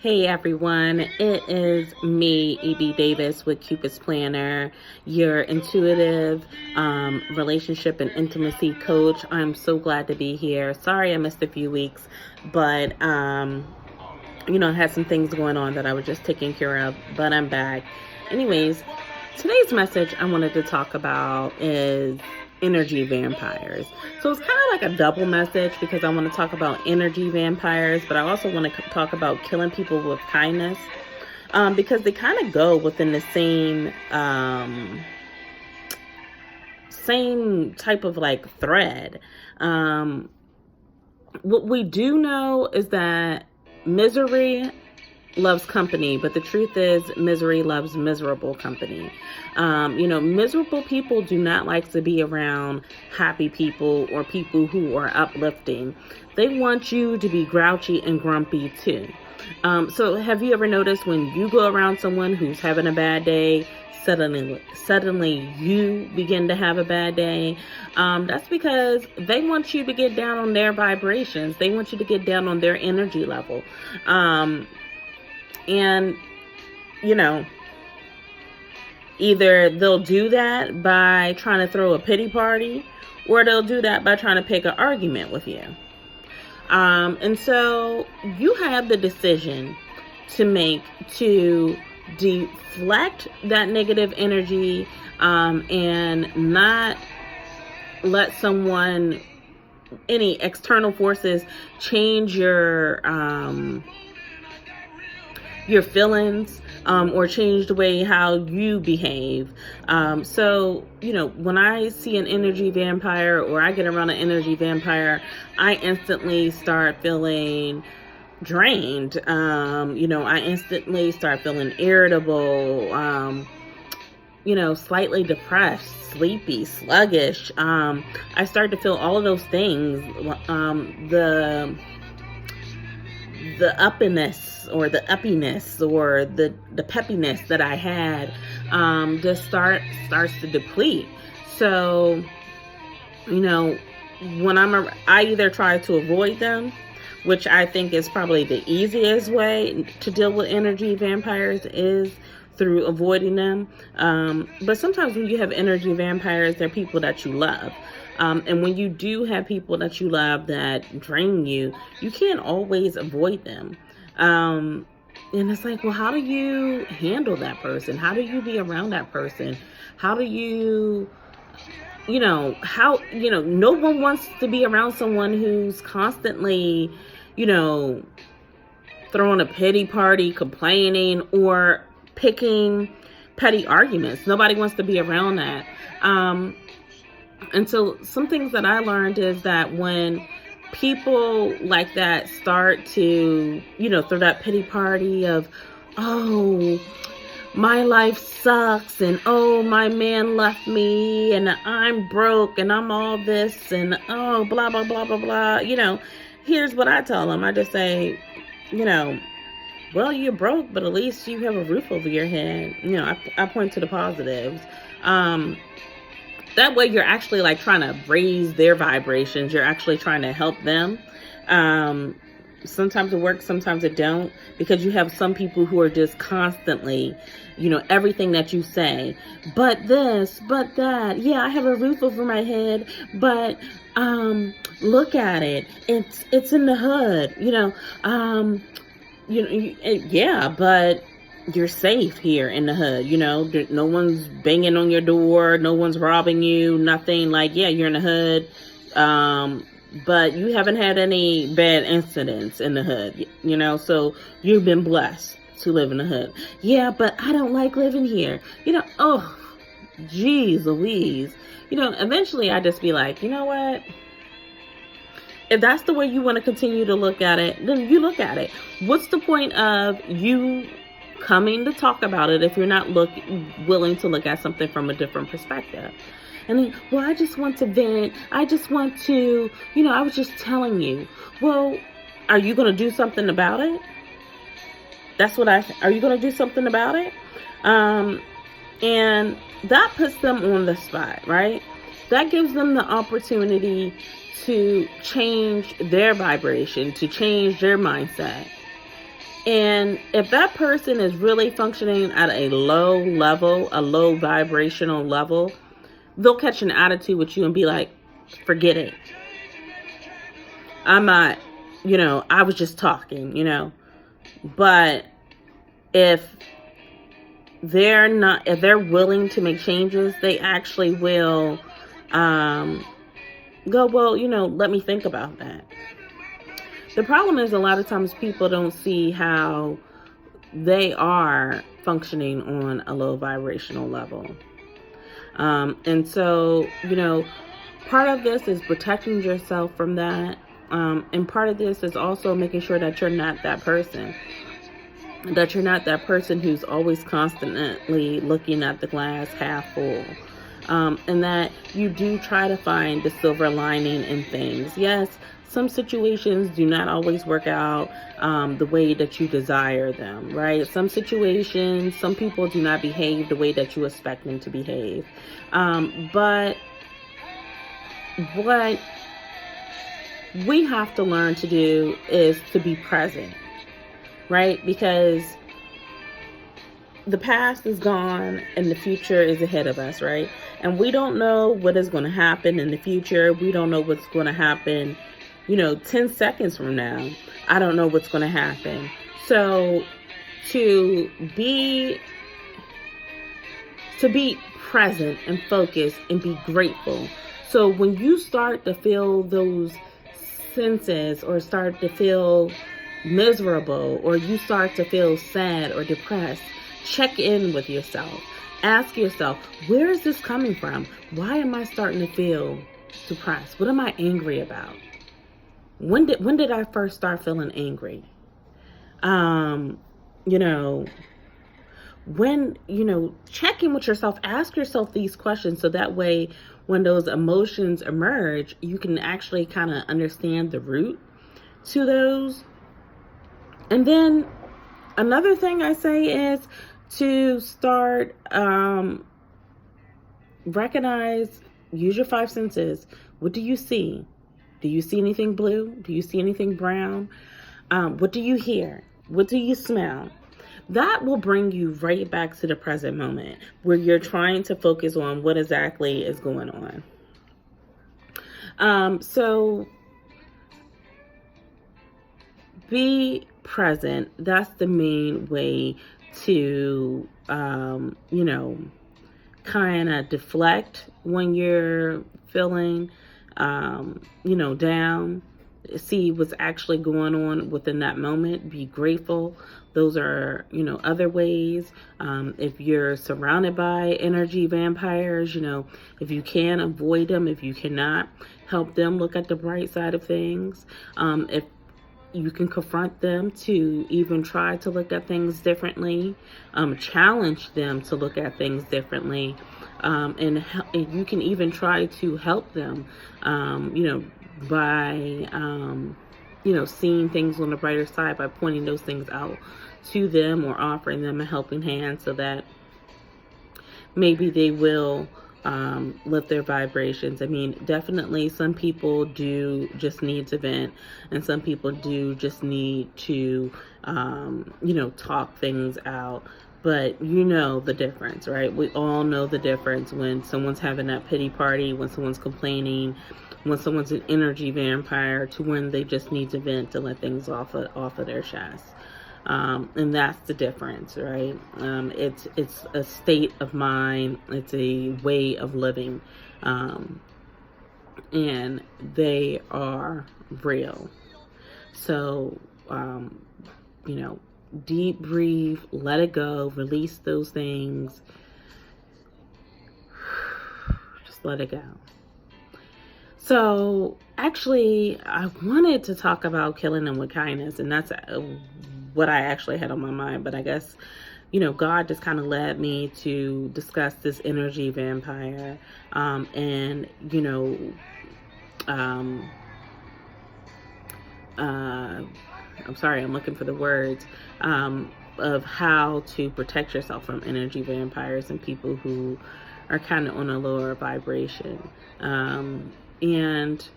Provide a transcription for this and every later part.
Hey everyone, it is me, E.B. Davis with Cupid's Planner, your intuitive relationship and intimacy coach. I'm so glad to be here. Sorry I missed a few weeks, but I had some things going on that I was just taking care of, but I'm back. Anyways, today's message I wanted to talk about is energy vampires. So it's kind of like a double message because I want to talk about energy vampires, but I also want to talk about killing people with kindness, because they kind of go within the same type of like thread. What we do know is that misery loves company, but the truth is misery loves miserable company. Miserable people do not like to be around happy people or people who are uplifting. They want you to be grouchy and grumpy too. So have you ever noticed when you go around someone who's having a bad day, suddenly you begin to have a bad day? That's because they want you to get down on their vibrations. They want you to get down on their energy level. And, either they'll do that by trying to throw a pity party, or they'll do that by trying to pick an argument with you. And so you have the decision to make to deflect that negative energy, and not let any external forces change your feelings, or change the way how you behave. So when I see an energy vampire or I get around an energy vampire, I instantly start feeling drained. I instantly start feeling irritable, slightly depressed, sleepy, sluggish. I start to feel all of those things. The uppiness or the uppiness or the peppiness that I had just starts to deplete. So, when I either try to avoid them, which I think is probably the easiest way to deal with energy vampires, is through avoiding them. But sometimes when you have energy vampires, they're people that you love. And when you do have people that you love that drain you, you can't always avoid them. And it's like, well, how do you handle that person? How do you be around that person? How do you, no one wants to be around someone who's constantly, throwing a pity party, complaining, or picking petty arguments. Nobody wants to be around that. And so some things that I learned is that when people like that start to, throw that pity party of, oh, my life sucks, and oh, my man left me, and I'm broke, and I'm all this, and oh, blah, blah, blah, blah, blah. Here's what I tell them. I just say, well, you're broke, but at least you have a roof over your head. I point to the positives. That way you're actually like trying to raise their vibrations. You're actually trying to help them. Sometimes it works, sometimes it don't, because you have some people who are just constantly, everything that you say, but this, but that. Yeah, I have a roof over my head, but look at it. It's in the hood, yeah, but you're safe here in the hood. No one's banging on your door, no one's robbing you, nothing. Like, yeah, you're in the hood, but you haven't had any bad incidents in the hood, so you've been blessed to live in the hood. Yeah, but I don't like living here, oh, geez Louise. Eventually I just be like, you know what? If that's the way you want to continue to look at it, then you look at it. What's the point of you coming to talk about it if you're not willing to look at something from a different perspective? And then, well, I just want to vent. I just want to, I was just telling you. Well, are you going to do something about it? Are you going to do something about it? And that puts them on the spot, right? That gives them the opportunity to change their vibration, to change their mindset. And if that person is really functioning at a low level, a low vibrational level, they'll catch an attitude with you and be like, forget it. I'm not, I was just talking, But if if they're willing to make changes, they actually will go, well, let me think about that. The problem is a lot of times people don't see how they are functioning on a low vibrational level. And so, part of this is protecting yourself from that. And part of this is also making sure that you're not that person. That you're not that person who's always constantly looking at the glass half full. And that you do try to find the silver lining in things. Yes, some situations do not always work out the way that you desire them, right? Some situations, some people do not behave the way that you expect them to behave. But what we have to learn to do is to be present, right? Because the past is gone and the future is ahead of us, right? And we don't know what is going to happen in the future. We don't know what's going to happen, 10 seconds from now. I don't know what's going to happen. So to be present and focused and be grateful. So when you start to feel those senses or start to feel miserable or you start to feel sad or depressed, check in with yourself. Ask yourself, where is this coming from? Why am I starting to feel depressed? What am I angry about? When did I first start feeling angry? Check in with yourself, ask yourself these questions so that way when those emotions emerge, you can actually kind of understand the root to those. And then another thing I say is to start recognize, use your 5 senses. What do you see? Do you see anything blue? Do you see anything brown? What do you hear? What do you smell? That will bring you right back to the present moment where you're trying to focus on what exactly is going on. So be present. That's the main way to, kind of deflect when you're feeling, down. See what's actually going on within that moment. Be grateful. Those are, other ways. If you're surrounded by energy vampires, if you can, avoid them. If you cannot, help them look at the bright side of things. If you can confront them to even try to look at things differently, challenge them to look at things differently, and you can even try to help them, by, seeing things on the brighter side, by pointing those things out to them or offering them a helping hand so that maybe they will lift their vibrations. I mean, definitely some people do just need to vent, and some people do just need to, talk things out. But the difference, right? We all know the difference when someone's having that pity party, when someone's complaining, when someone's an energy vampire, to when they just need to vent to let things off of their chest. And that's the difference, right? It's a state of mind. It's a way of living. And they are real. So, deep breathe, let it go, release those things. Just let it go. So, actually, I wanted to talk about killing them with kindness, and that's what I actually had on my mind, but I guess, God just kind of led me to discuss this energy vampire, and, I'm sorry, I'm looking for the words, of how to protect yourself from energy vampires and people who are kind of on a lower vibration. And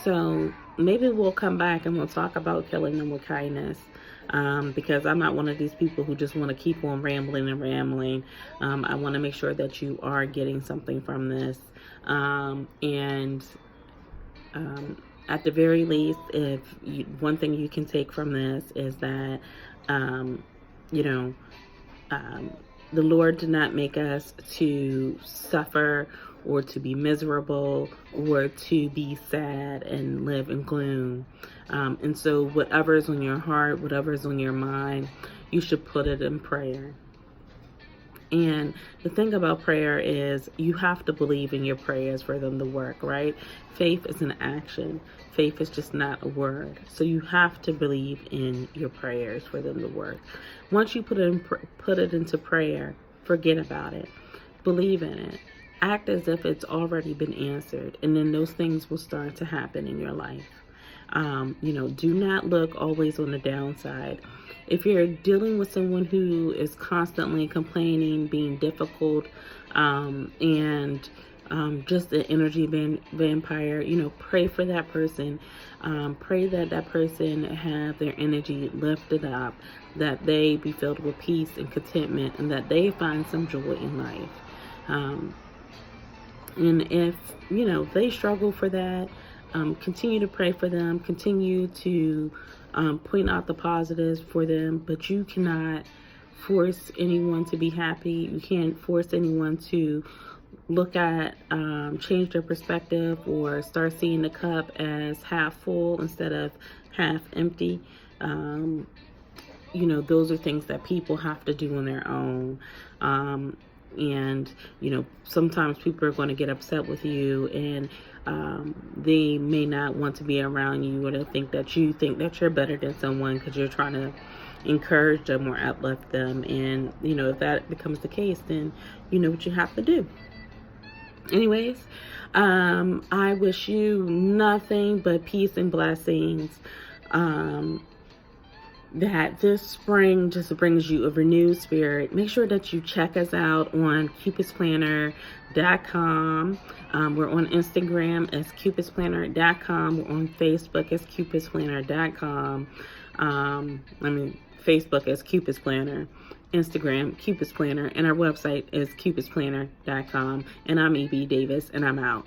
so maybe we'll come back and we'll talk about killing them with kindness. because I'm not one of these people who just want to keep on rambling and rambling. I want to make sure that you are getting something from this. And at the very least, one thing you can take from this is that, you know, the Lord did not make us to suffer or to be miserable or to be sad and live in gloom. And so whatever is on your heart, whatever is on your mind, you should put it in prayer. And the thing about prayer is you have to believe in your prayers for them to work, right? Faith is an action. Faith is just not a word. So you have to believe in your prayers for them to work. Once you put it into prayer, forget about it. Believe in it. Act as if it's already been answered, and then those things will start to happen in your life. Do not look always on the downside. If you're dealing with someone who is constantly complaining, being difficult, and just an energy vampire, pray for that person. Pray that that person have their energy lifted up, that they be filled with peace and contentment, and that they find some joy in life. And if, they struggle for that, continue to pray for them, continue to point out the positives for them, but you cannot force anyone to be happy. You can't force anyone to look at, change their perspective or start seeing the cup as half full instead of half empty. Those are things that people have to do on their own. And sometimes people are going to get upset with you, and they may not want to be around you, or they think that you're better than someone because you're trying to encourage them or uplift them. And if that becomes the case, then you know what you have to do. Anyways, I wish you nothing but peace and blessings. That this spring just brings you a renewed spirit. Make sure that you check us out on Cupid'sPlanner.com. We're on Instagram as Cupid'sPlanner.com. We're on Facebook as Cupid'sPlanner.com. Facebook as Cupid's Planner, Instagram Cupid's Planner, and our website is Cupid'sPlanner.com. And I'm E.B. Davis, and I'm out.